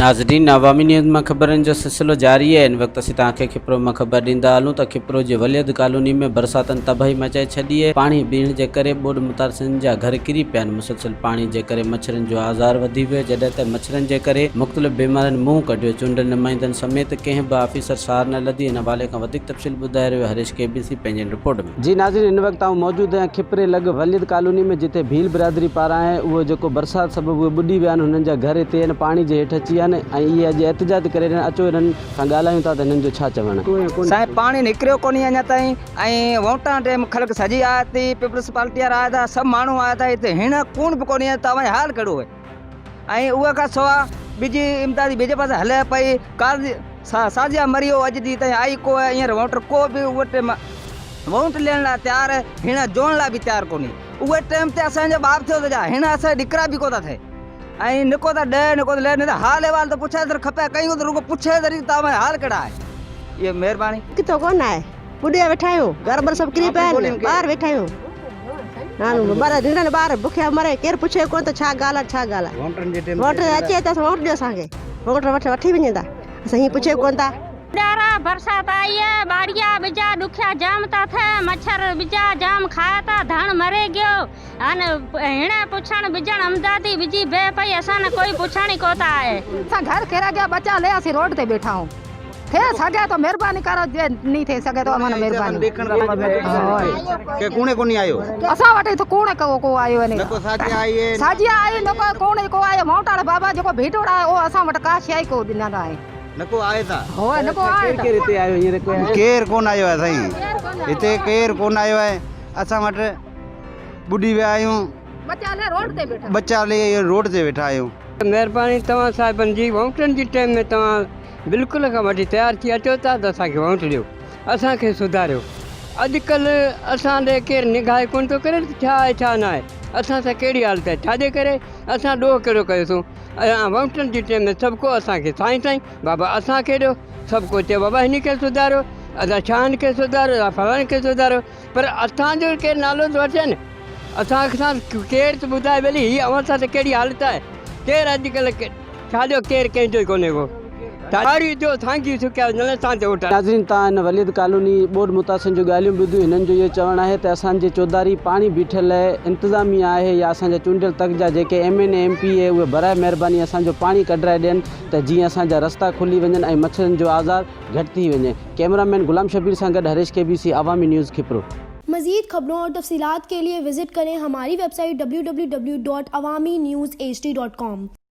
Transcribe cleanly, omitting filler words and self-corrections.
नाज़रीन, अवामी न्यूज़ में खबरन जो सिलसिलो जारी है। इन वक्त असीं तव्हांखे कपरो में खबर ॾींदा हलूं त कपरो जे वलीद कॉलोनी में बरसातन तबाही मचाए छॾी है। पानी बीहण जे करे ॿोॾ मुतासिरनि जा घर किरी पिया आहिनि। मुसलसल पानी जे करे मच्छरनि जो आज़ार वधी वियो, जॾहिं त मच्छरनि जे करे मुख़्तलिफ़ बीमारियुनि मुंहुं कढियो। चूंडियल नुमाइंदनि समेत कंहिं बि ऑफिसर सार न लधी। इन हवाले खां वधीक तफ़सील ॿुधाए रहियो हरीश केबीसी पंहिंजी रिपोर्ट में। जी नाज़रीन, इन वक्त आऊं मौजूद आहियां खिपरे लॻ वलीद कॉलोनी में, जिते भील बिरादरी पारां आहे उहो जेको बरसात सबबु उहे ॿुॾी विया आहिनि, हुननि जा घर हिते आहिनि पानी जे हेठि अची विया आहिनि ऐं इहे अॼु एहतिजाज करे रहिया आहिनि। अचो हिननि सां ॻाल्हायूं था त हिननि जो छा चवणु। साईं, पानी निकिरियो कोन्हे अञा ताईं ऐं वोटां टाइम ख़लक सॼी आया थी, पीपल्स पार्टी वारा आया था, सभु माण्हू आया था हिते। हिन कूण बि कोन्हे, तव्हांजो हाल कहिड़ो आहे? ऐं उहा खां सवाइ बिजी इमदादी ॿिए पासे हले पई, साजिया मरी वियो, अॼु ॾींहुं ताईं आई को आहे। हींअर वोटर को बि उहो टाइम वोट ॾियण लाइ तयारु आहे, हिन जोड़ण लाइ बि तयारु कोन्हे। उहे टाइम ते असांजो ॿार थियो त हिन असां ॾिकरा बि कोन था थिए ऐं निको था ॾह निको था लह, न त हाल अहिवाल त पुछे त खपे, कयूं त रुगो पुछे तरी तव्हां हाल कहिड़ा आहे। इहे महिरबानी किथों कोन आहे, ॿुॾे वेठा आहियूं, घर बर सभु किरी पिया आहिनि, ॿाहिरि वेठा आहियूं। ॿार बुखिया मरे, केरु पुछे कोन त छा ॻाल्हि आहे छा ॻाल्हि आहे। वोट अचे त वोट ॾियो असांखे, वोट वठी वञे था, असां हीअं पुछे कोन था। ॾारा बरसात आई है, बाड़िया बिजा दुखिया जाम था थे, मच्छर बिजा जाम खाया था, धण मरे गयो। अन हिण पुछण बिजण अमदादी बिजी बे पई, असां न कोई पुछणी कोता है। असां घर केरा गया बचा ले, असीं रोड ते बैठा हूं। थे सके तो मेहरबानी करो, जे नहीं थे सके तो मन मेहरबानी के कूणे कोनी आयो। असां वटे तो कूणे को आयो ने, नको साजिया आई है, साजिया आई नको कोणे को आयो। मोटाड़ा बाबा जो भीटोड़ा है, ओ असां वट का शय को दिना दा है, नको आए था। हो नको आए था। हिते आयो हींअर कोई केर कोन आयो आहे साईं, हिते केर कोन आयो आहे। असां वटि ॿुॾी विया आहियूं, बच्चा ले रोड ते बैठा, बच्चा ले रोड ते वेठा आहियूं। महिरबानी तव्हां साहिबनि जी, वोटनि जी टाइम में तव्हां बिल्कुलु खां वठी तयारु थी अचो था त असांखे वोट ॾियो, असांखे सुधारियो। अॼुकल्ह असां ॾे केरु निगाह कोन थो करे छा आहे छा न आहे, असां सां कहिड़ी हालत आहे, छाजे करे असां ॾोह कहिड़ो कयोसीं। वोटनि जी टाइम में सभु को असांखे साईं बाबा असांखे ॾियो, सभु को चयो बाबा हिन खे सुधारियो, असां छा हिन खे सुधारियो, असां फलाणे खे सुधारियो, पर असांजो केरु नालो थो अचे न, असां केरु त ॿुधाए भली हीअ अवां सां त कहिड़ी हालत आहे। केरु अॼुकल्ह छाजो केरु कंहिंजो ई कोन्हे को। नाज़रीन, तव्हां हिन वलीद कॉलोनी ॿोॾ मुतासिर जो ॻाल्हियूं ॿुधियूं। हिननि जो इहो चवणु आहे त असांजे चौधारी पाणी बीठल आहे, इंतिज़ामिया आहे या असांजा चूंडियल तक जा जेके MN MP आहे उहे बराए महिरबानी असांजो पाणी कढाए ॾियनि त जीअं असांजा रस्ता खुली वञनि ऐं मच्छरनि जो आज़ार घटि थी वञे। कैमरामैन गुलाम शबीर सां गॾु हरीश KBC अवामी न्यूज़ खिपरो। मज़ीद खबरों और तफसीलात के लिए विजिट करें हमारी वेबसाइट www.awamiNewsHD.com।